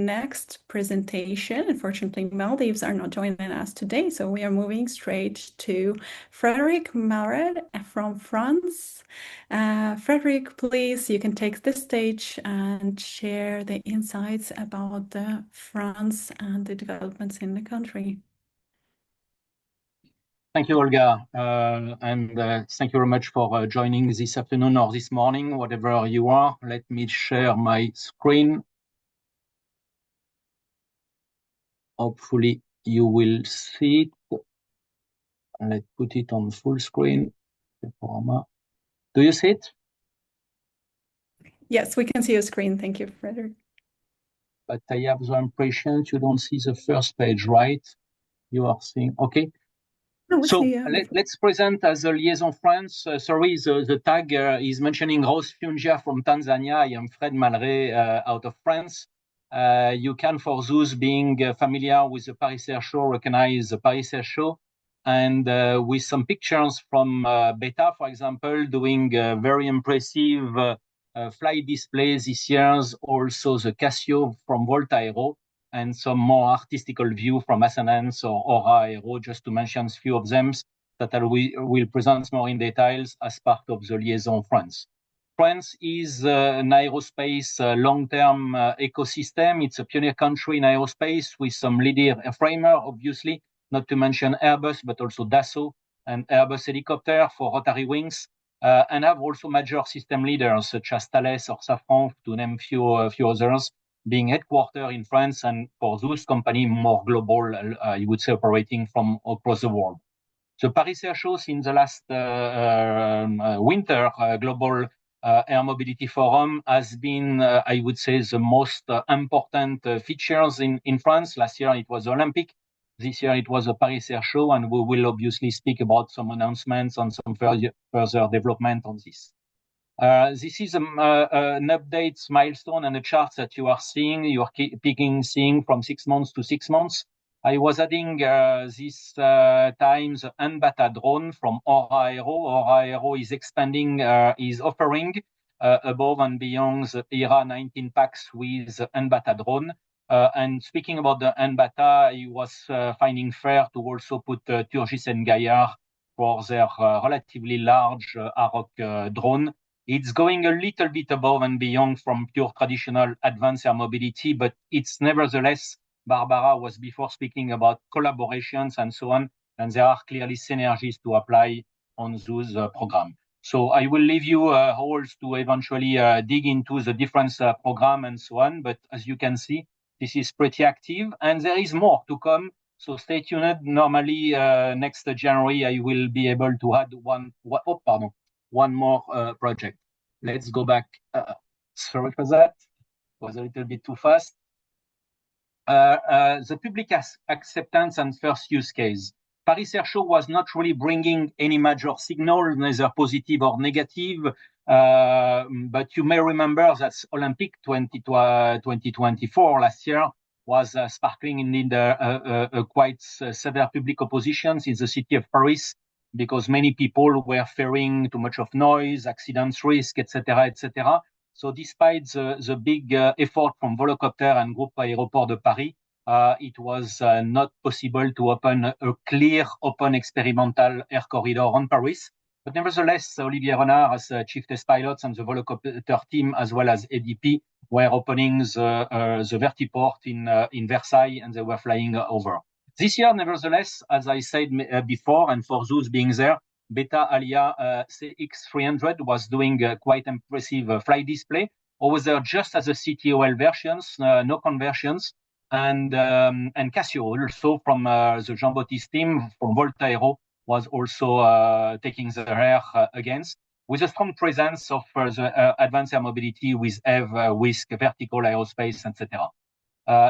next presentation. Unfortunately, Maldives are not joining us today, so we are moving straight to Frederic Mared from France. Frederic, please, you can take the stage and share the insights about France and the developments in the country. Thank you, Olga, and thank you very much for joining this afternoon or this morning, whatever you are. Let me share my screen. Hopefully you will see it. Let's put it on full screen. Do you see it? Yes, we can see your screen. Thank you, Frederic. But I have the impression you don't see the first page, right? You are seeing, okay. No, So let's present as a liaison France. Sorry, the tag is mentioning Rose Fungia from Tanzania. I am Fred Malray out of France. You can, for those being familiar with the Paris Air Show, recognize the Paris Air Show. And with some pictures from Beta, for example, doing very impressive flight displays this year. Also the Casio from Volta Aero, and some more artistical view from Ascendance or Aura Aero, just to mention a few of them that I will present more in details as part of the Liaison France. France is an aerospace long-term ecosystem. It's a pioneer country in aerospace with some leading airframer, obviously, not to mention Airbus, but also Dassault and Airbus helicopter for rotary wings, and have also major system leaders such as Thales or Safran, to name a few others, being headquartered in France, and for those companies more global, you would say, operating from across the world. The Paris Air Show in the last winter global air mobility forum has been, I would say, the most important features in France. Last year it was Olympic. This year it was a Paris Air Show, and we will obviously speak about some announcements on some further development on this. This is an update milestone and a chart that you are seeing. You are seeing from 6 months to 6 months. I was adding this time the Anbata drone from Aura Aero. Aura Aero is expanding, is offering above and beyond the ERA 19 packs with the Anbata drone. And speaking about the Anbata, I was finding fair to also put Turgis and Gaillard for their relatively large AROC drone. It's going a little bit above and beyond from pure traditional advanced air mobility, but it's nevertheless, Barbara was before speaking about collaborations and so on, and there are clearly synergies to apply on those programs. So I will leave you holes to eventually dig into the different program and so on, but as you can see, this is pretty active, and there is more to come. So stay tuned. Normally, next January, I will be able to add one more project. Let's go back. Sorry for that. It was a little bit too fast. The public acceptance and first use case. Paris Air Show was not really bringing any major signal, neither positive or negative. But you may remember that Olympic 2024 last year was sparkling indeed quite severe public oppositions in the city of Paris, because many people were fearing too much of noise, accidents, risk, etc., etc. So despite the big effort from Volocopter and Groupe Aéroport de Paris, it was not possible to open a clear, open experimental air corridor on Paris. But nevertheless, Olivier Renard, as chief test pilots, and the Volocopter team, as well as ADP, were opening the vertiport in Versailles, and they were flying over. This year, nevertheless, as I said before, and for those being there, Beta Alia CX300 was doing quite impressive flight display. Over there, just as the CTOL versions, no conversions, and Casio also from the Jean-Baptiste team from Volta Aero was also taking the air against, with a strong presence of the advanced air mobility with EV, WISC, vertical aerospace, etc.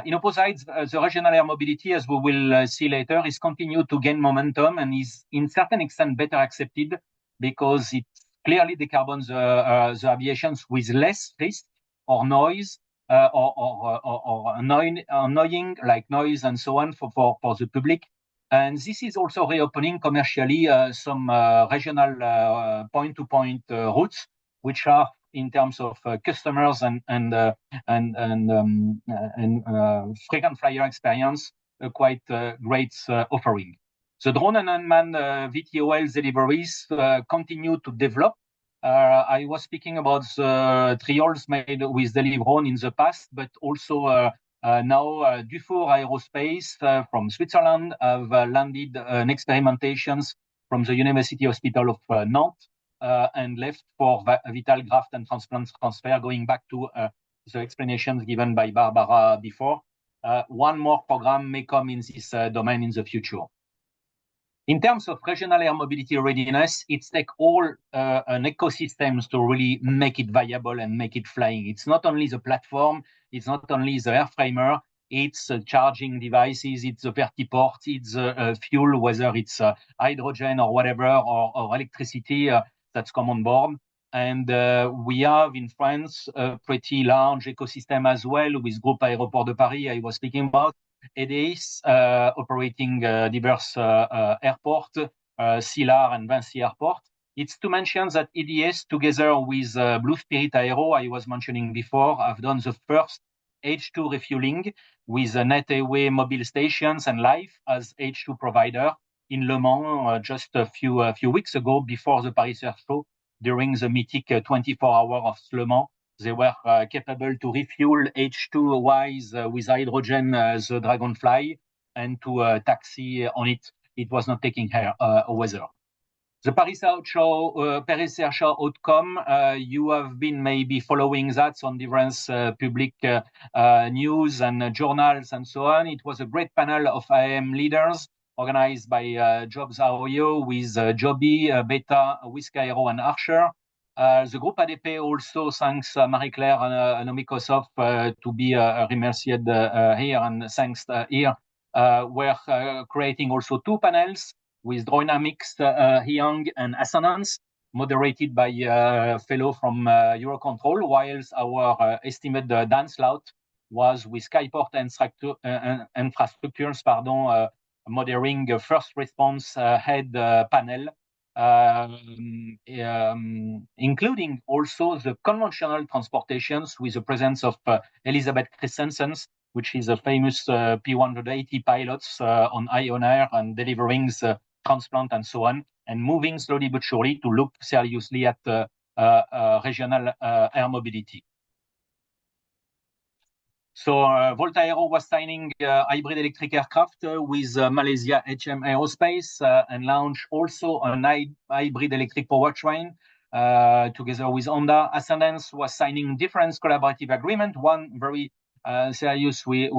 In opposite, the regional air mobility, as we will see later, is continued to gain momentum and is in certain extent better accepted because it clearly decarbons the aviations with less risk or noise or annoying like noise and so on for the public. And this is also reopening commercially some regional point-to-point routes, which are in terms of customers and frequent flyer experience, a quite great offering. The drone and unmanned VTOL deliveries continue to develop. I was speaking about the trials made with Delivron in the past, but also now Dufour Aerospace from Switzerland have landed an experimentations from the University Hospital of Nantes and left for vital graft and transplant transfer, going back to the explanations given by Barbara before. One more program may come in this domain in the future. In terms of regional air mobility readiness, it's take all an ecosystem to really make it viable and make it flying. It's not only the platform, it's not only the airframer, it's charging devices, it's the vertiport, it's fuel, whether it's hydrogen or whatever, or electricity that's come on board. And we have in France a pretty large ecosystem as well with Groupe Aéroport de Paris I was speaking about. EDIS operating diverse airport, Sillard and Vinci Airport. It's to mention that EDS, together with Blue Spirit Aero, I was mentioning before, have done the first H2 refueling with NetAway mobile stations and Life as H2 provider in Le Mans just a few weeks ago before the Paris Air Show during the mythic 24 hours of Le Mans. They were capable to refuel H2 wise with hydrogen the Dragonfly and to taxi on it. It was not taking weather. The Paris Air Show outcome, you have been maybe following that on different public news and journals and so on. It was a great panel of IAM leaders organized by Jobs AOYO with Joby, Beta, Whisk-Aero and Archer. The group ADP also thanks Marie-Claire and Microsoft to be remercied here, and thanks here. We're creating also two panels with Dynamics, Hyang and Assonance, moderated by a fellow from Eurocontrol, whilst our estimate Dan Slout was with Skyport Infrastructures, moderating a first response head panel, including also the conventional transportations with the presence of Elisabeth Christensen, which is a famous P180 pilots on Ion Air and delivering the transplant and so on, and moving slowly but surely to look seriously at regional air mobility. So Volta Aero was signing hybrid electric aircraft with Malaysia HM Aerospace and launched also an hybrid electric powertrain together with Honda. Ascendance was signing different collaborative agreement, one very serious with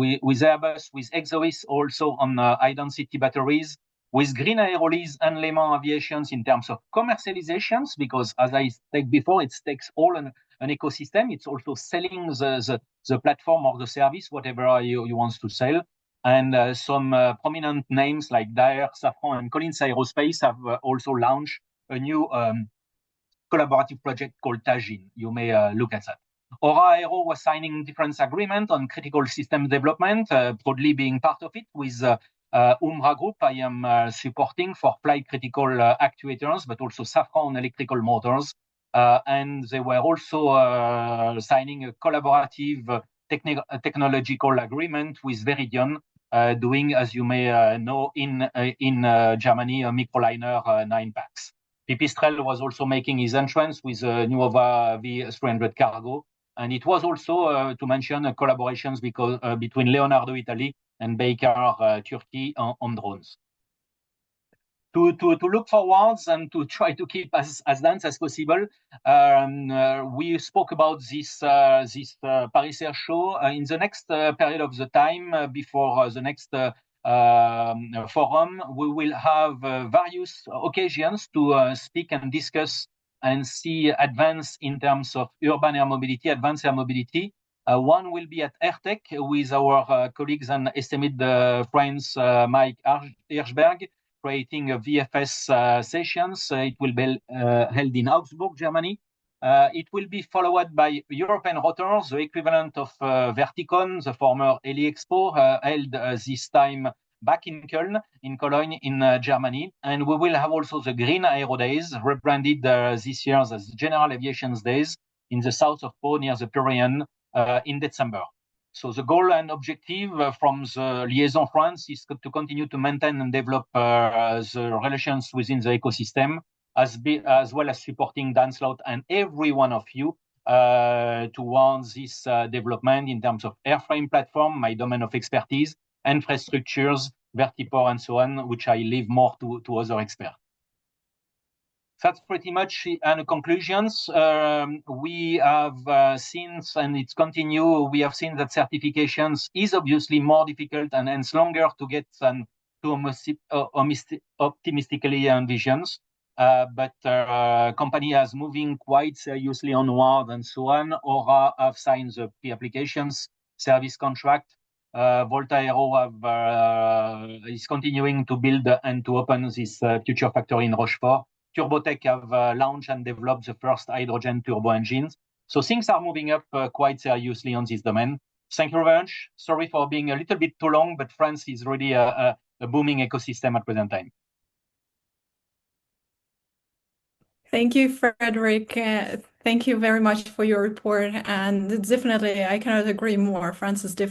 Airbus, with Exois also on high-density batteries, with Green Aerolease and Le Mans Aviations in terms of commercializations, because as I said before, it takes all an ecosystem. It's also selling the platform or the service, whatever you want to sell. And some prominent names like Daher, Safran, and Collins Aerospace have also launched a new collaborative project called Tajin. You may look at that. Aura Aero was signing different agreements on critical system development, broadly being part of it with Umbra Group. I am supporting for flight critical actuators, but also Safran electrical motors. And they were also signing a collaborative technological agreement with Veridion, doing, as you may know, in Germany, a microliner 9 packs. Pipistrel was also making his entrance with a Nuova V300 Cargo. And it was also, to mention, collaborations between Leonardo Italy and Baker Turkey on drones. To look forwards and to try to keep as dense as possible, we spoke about this Paris Air Show. In the next period of the time before the next forum, we will have various occasions to speak and discuss and see advance in terms of urban air mobility, advanced air mobility. One will be at AirTech with our colleagues and esteemed friends Mike Hirschberg, creating a VFS sessions. It will be held in Augsburg, Germany. It will be followed by European Rotors, the equivalent of Verticon, the former Heli Expo, held this time back in Köln, in Cologne, in Germany. And we will have also the Green Aero Days, rebranded this year as General Aviation Days, in the south of Pau near the Pyrenees in December. So the goal and objective from the liaison France is to continue to maintain and develop the relations within the ecosystem, as well as supporting Dan Slout and every one of you towards this development in terms of airframe platform, my domain of expertise, infrastructures, vertiport, and so on, which I leave more to other experts. That's pretty much the conclusions. We have seen, and it's continue, we have seen that certifications is obviously more difficult and hence longer to get than to optimistically envisions. But company is moving quite seriously onward and so on. Aura have signed the pre-applications service contract. Volta Aero is continuing to build and to open this future factory in Rochefort. Turbotech have launched and developed the first hydrogen turbo engines. So things are moving up quite seriously on this domain. Thank you very much. Sorry for being a little bit too long, but France is really a booming ecosystem at present time. Thank you, Frederick. Thank you very much for your report. And definitely, I cannot agree more. France is definitely